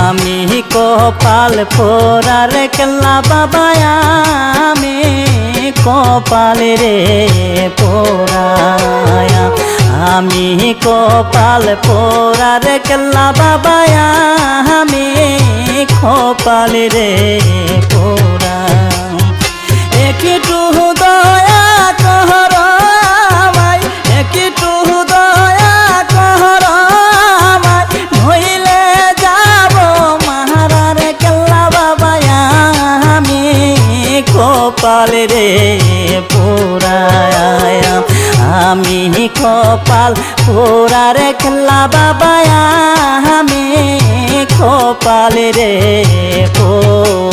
আমি কপাল পোড়ার কেল্লা বাবা আমি কপাল রে পোড়ায়া আমি কপাল পোড়ার কেল্লা বাবা আমি কপাল রে পোড়া একটু দয়া কর আমায় একটু দয়া কর আমায় নইলে যাব মাহারার কেল্লা বাবা আমি কপাল রে পোড়ায়া আমি কপাল পোড়ার কেল্লা বাবা আমি কপাল রে পোড়া।